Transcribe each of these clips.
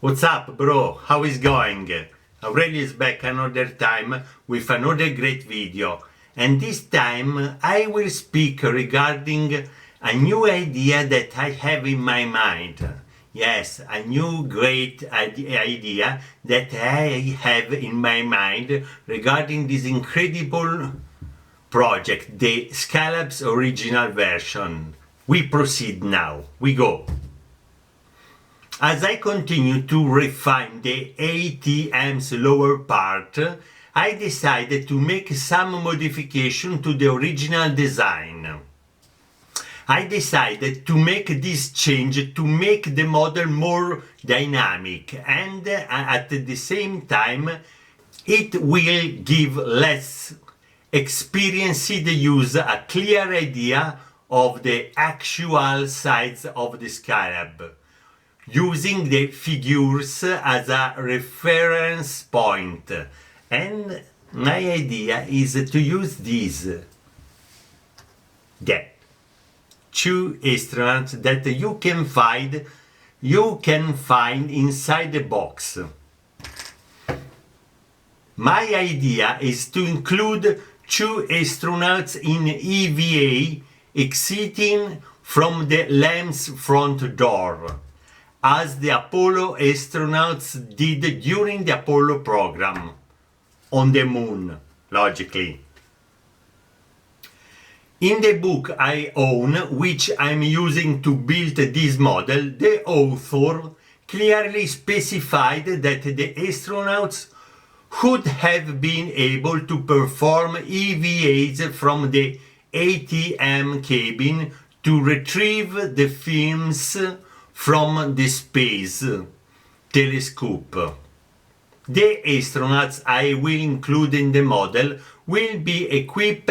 What's up, bro? How is going? Aurelio is back another time with another great video, and this time I will speak regarding a new idea that I have in my mind. Yes, a new great idea that I have in my mind regarding this incredible project, the SKYLAB'S original version. We proceed now. We go. As I continue to refine the ATM's lower part, I decided to make some modification to the original design. I decided to make this change to make the model more dynamic, and at the same time it will give less experienced user a clear idea of the actual size of the Skylab, using the figures as a reference point. And my idea is to use these. That two astronauts that you can find inside the box. My idea is to include two astronauts in EVA exiting from the LAM's front door, as the Apollo astronauts did during the Apollo program on the moon, logically. In the book I own, which I'm using to build this model, the author clearly specified that the astronauts should have been able to perform EVAs from the ATM cabin to retrieve the films from the space telescope. The astronauts I will include in the model will be equipped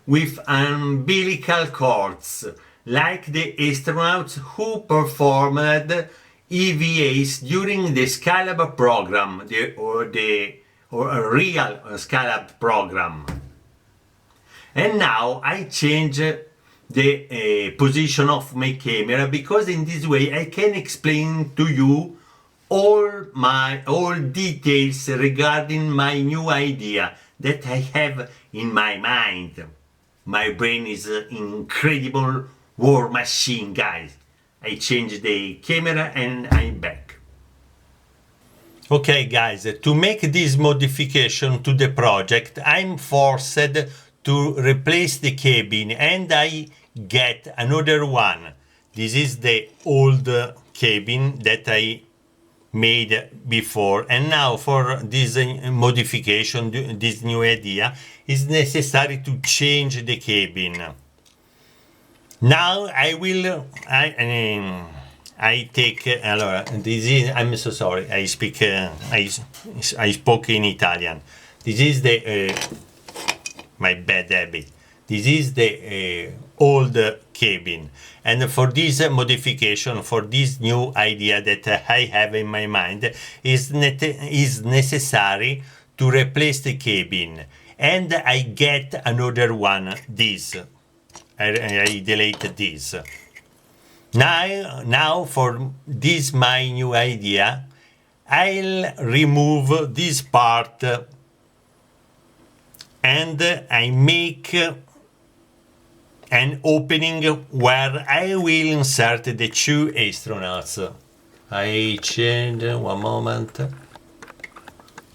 with umbilical cords, like the astronauts who performed EVAs during the Skylab program, or a real Skylab program. And now I change the position of my camera, because in this way I can explain to you all details regarding my new idea that I have in my mind. My brain is an incredible war machine, guys. I changed the camera and I'm back. Okay, guys, to make this modification to the project, I'm forced to replace the cabin, and I get another one. This is the old cabin that I made before, and now for this modification, this new idea, is necessary to change the cabin. Now I take this is, I'm so sorry, I spoke in Italian. This is the my bad habit. This is the old cabin, and for this modification, for this new idea that I have in my mind, is necessary to replace the cabin, and I get another one. This I delete this. Now for this my new idea, I'll remove this part, and I make an opening where I will insert the two astronauts. I change, one moment.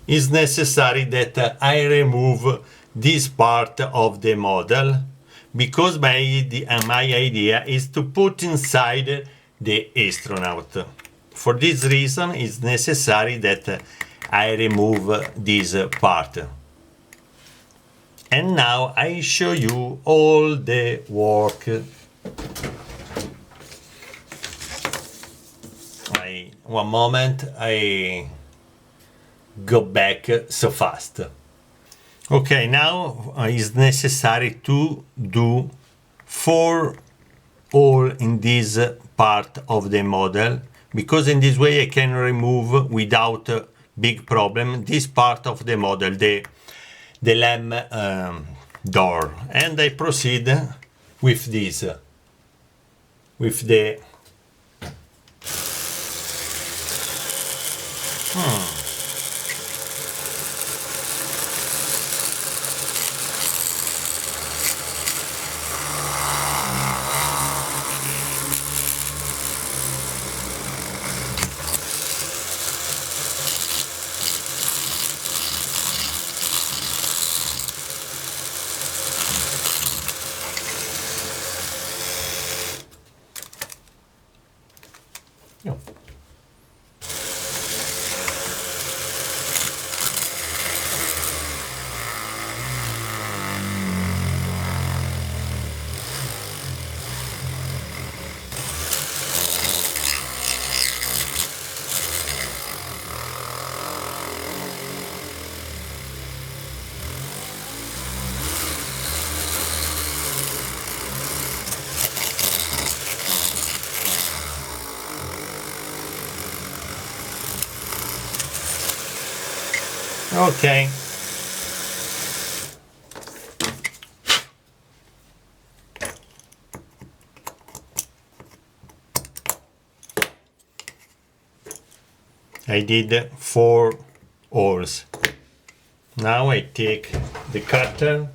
It's necessary that I remove this part of the model, because my idea is to put inside the astronaut. For this reason, it's necessary that I remove this part. And now I show you all the work. One moment, I go back so fast. Okay, now it's necessary to do 4 holes in this part of the model, because in this way I can remove without big problem this part of the model, the LAM door, and I proceed with this, with the Okay. I did 4 holes. Now I take the cutter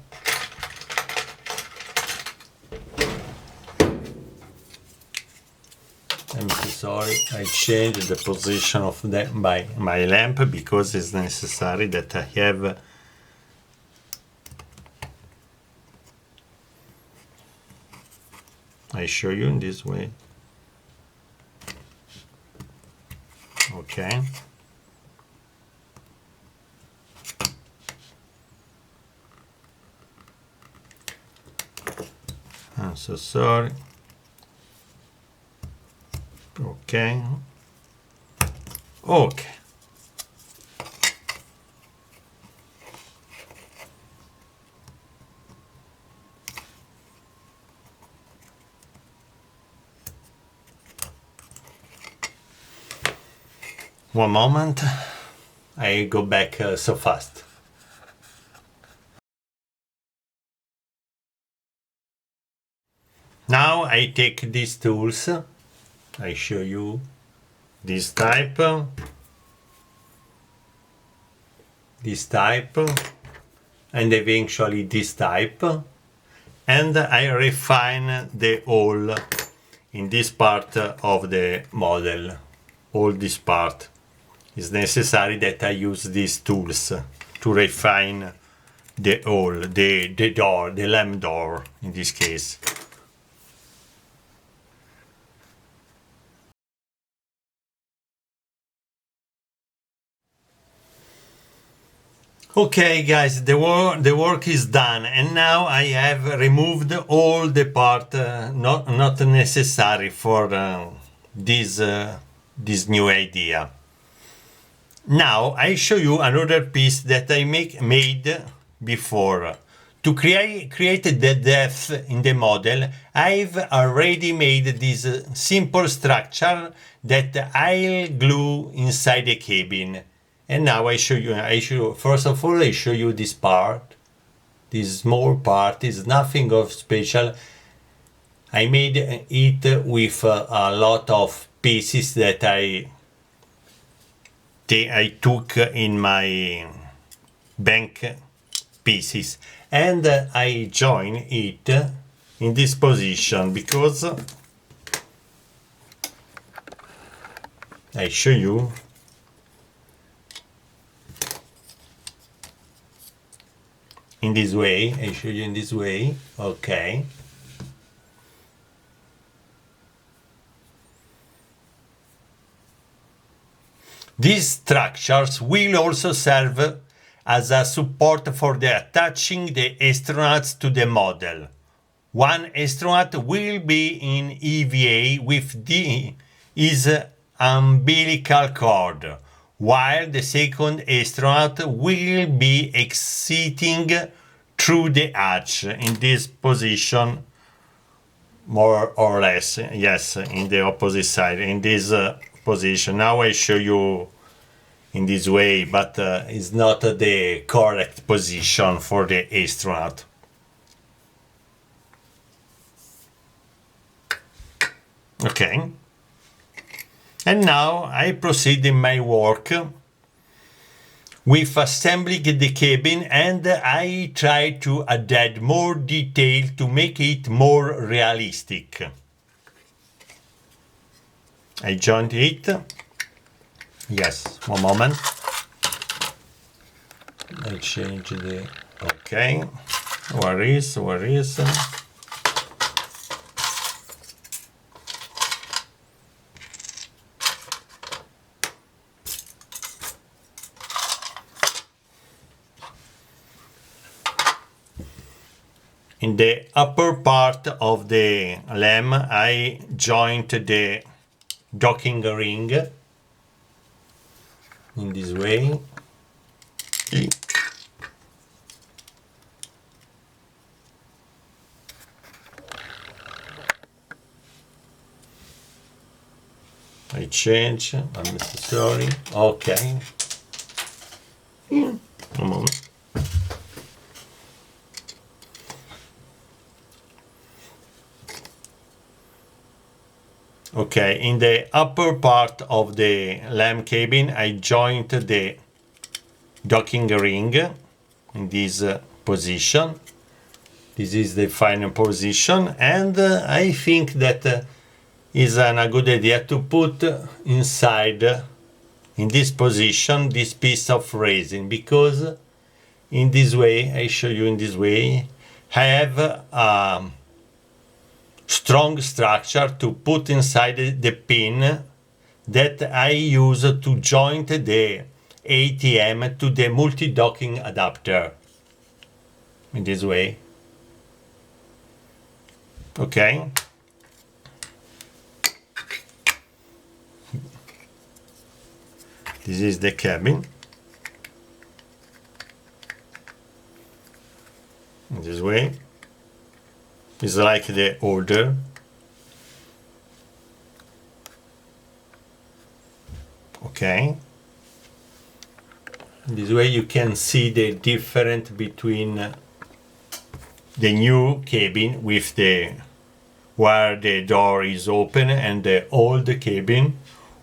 I'm so sorry, I changed the position of my lamp because it's necessary that I have I show you in this way. Okay. I'm so sorry. Okay. Okay. One moment. I go back so fast. Now I take these tools. I show you this type, and eventually this type, and I refine the hole in this part of the model. All this part is necessary that I use these tools to refine the hole, the door, the lamp door in this case. Okay guys, the work is done, and now I have removed all the part not necessary for this new idea. Now I show you another piece that I made before. To create the depth in the model, I've already made this simple structure that I'll glue inside the cabin. And now I show you, first of all, I show you this part. This small part is nothing of special. I made it with a lot of pieces that I took in my bank pieces, and I join it in this position because I show you in this way. I show you in this way. Okay. These structures will also serve as a support for the attaching the astronauts to the model. One astronaut will be in EVA with his umbilical cord, while the second astronaut will be exiting through the hatch in this position, more or less, yes, in the opposite side, in this position. Now I show you in this way, but it's not the correct position for the astronaut. Okay. And now I proceed in my work with assembling the cabin, and I try to add more detail to make it more realistic. I joined it. Yes, one moment. I change the... Okay. Where is? In the upper part of the lamp, I joined the docking ring in this way. I change, I'm sorry. Okay. Okay, in the upper part of the LAM cabin, I joined the docking ring in this position. This is the final position, and I think that is a good idea to put inside in this position this piece of resin, because in this way, I show you in this way, I have a strong structure to put inside the pin that I use to joint the ATM to the multi-docking adapter. In this way. Okay. This is the cabin. In this way. It's like the order. Okay. This way you can see the difference between the new cabin with the where the door is open and the old cabin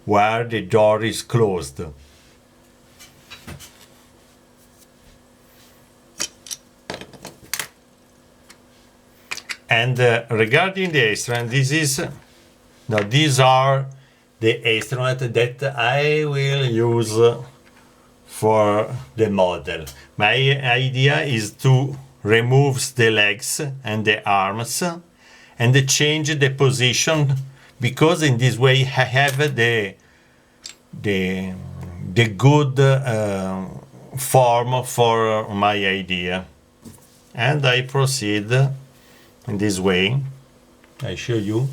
where the door is closed. And regarding the astronaut, these are the astronaut that I will use for the model. My idea is to remove the legs and the arms and change the position, because in this way I have the good form for my idea. And I proceed in this way. I show you.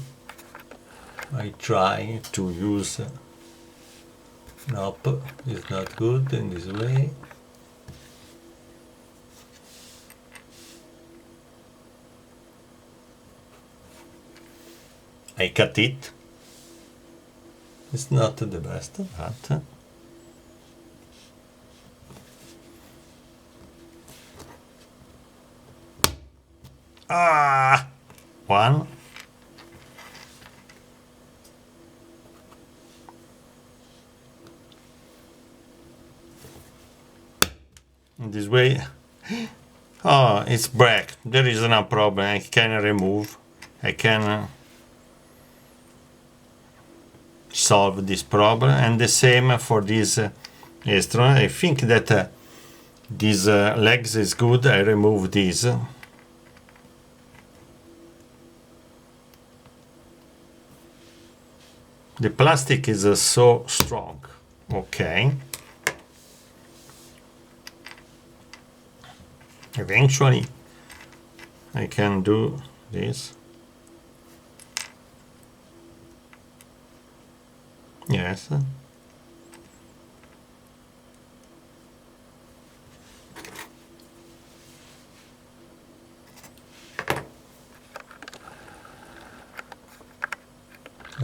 I try to use. Nope, it's not good in this way. I cut it. It's not the best, but one. In this way. Oh, it's black. There is no problem. I can remove. I can solve this problem. And the same for this astronaut. I think that this legs is good. I remove this. The plastic is so strong. Okay. Eventually I can do this. Yes.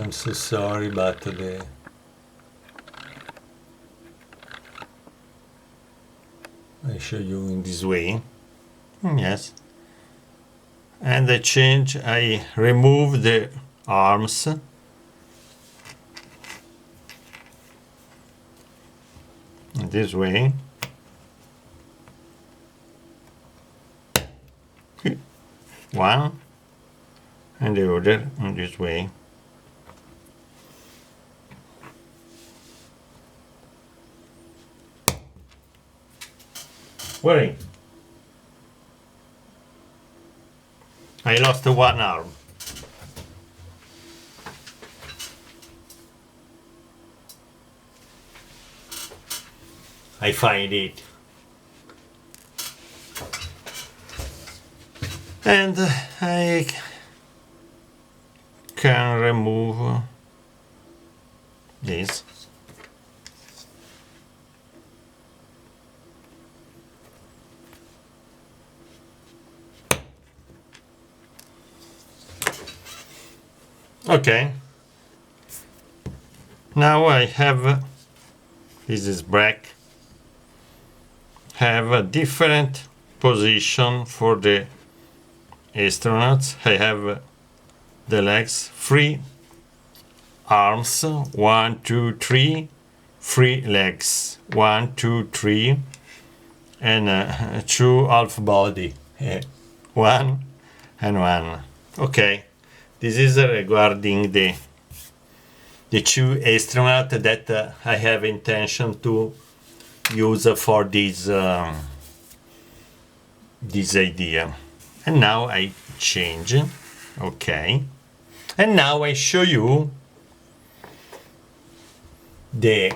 I'm so sorry, but I show you in this way. Yes. And I remove the arms. In this way. One. And the other in this way. Wait. I lost one arm. I find it. And I can remove this. Okay. Now I have, this is black, have a different position for the astronauts. I have the legs free arms, 1, 2, 3, 3 legs, 1, 2, 3, and 2 half body, 1 and 1. Okay, this is regarding the 2 astronauts that I have intention to use for this idea. And now I change. Okay, and now I show you the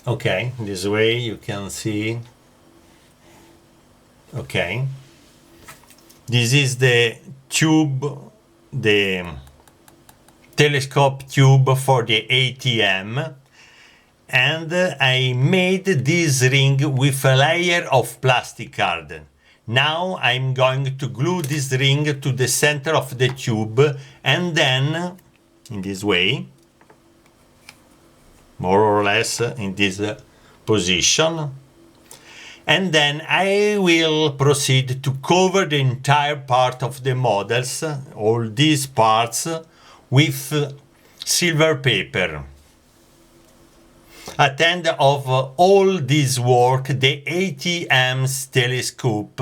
okay, this way you can see. Okay, this is the tube, the telescope tube for the ATM, and I made this ring with a layer of plastic card. Now I'm going to glue this ring to the center of the tube, and then in this way, more or less in this position, and then I will proceed to cover the entire part of the models, all these parts, with silver paper. At the end of all this work, the ATM's telescope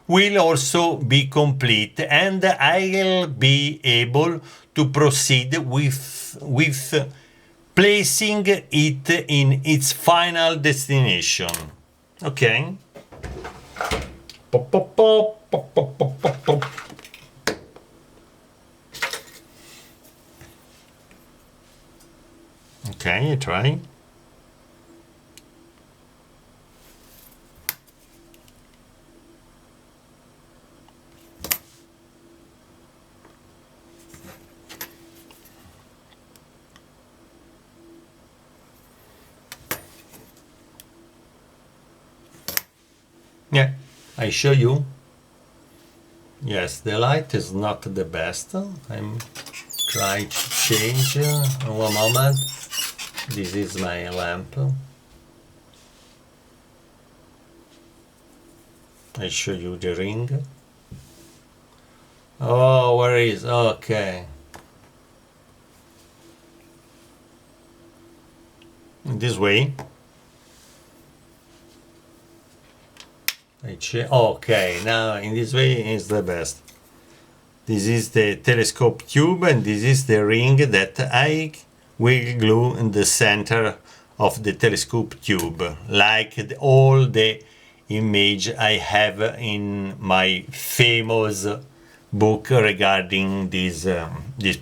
will also be complete, and I'll be able to proceed with placing it in its final destination. Okay. Pop, pop, pop, pop, pop, pop, pop, pop. Okay, try. Yeah, I show you. Yes, the light is not the best. I'm trying to change. One moment. This is my lamp. I show you the ring. Oh, where is? Okay. This way. Okay, now in this way is the best. This is the telescope tube, and this is the ring that I will glue in the center of the telescope tube, like all the image I have in my famous book regarding this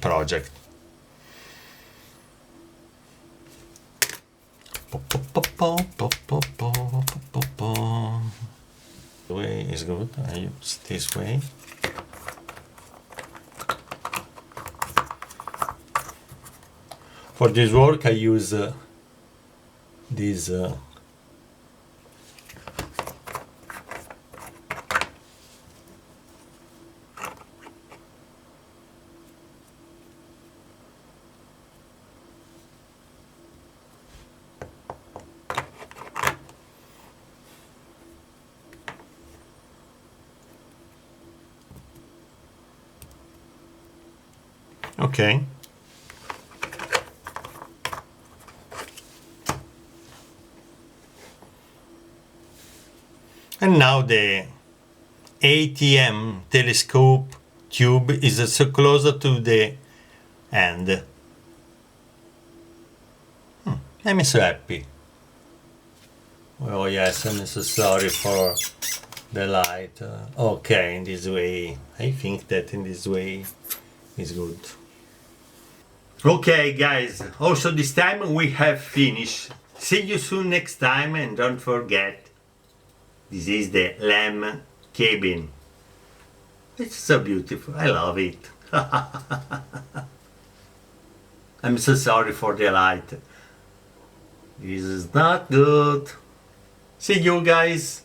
project. The way is good. I use this way. For this work I use this okay. And now the ATM telescope tube is so close to the end. I'm so happy. Oh yes, I'm so sorry for the light. Okay, in this way, I think that in this way is good. Okay guys, also this time we have finished. See you soon next time, and don't forget, this is the lamb cabin. It's so beautiful, I love it. I'm so sorry for the light. This is not good. See you guys.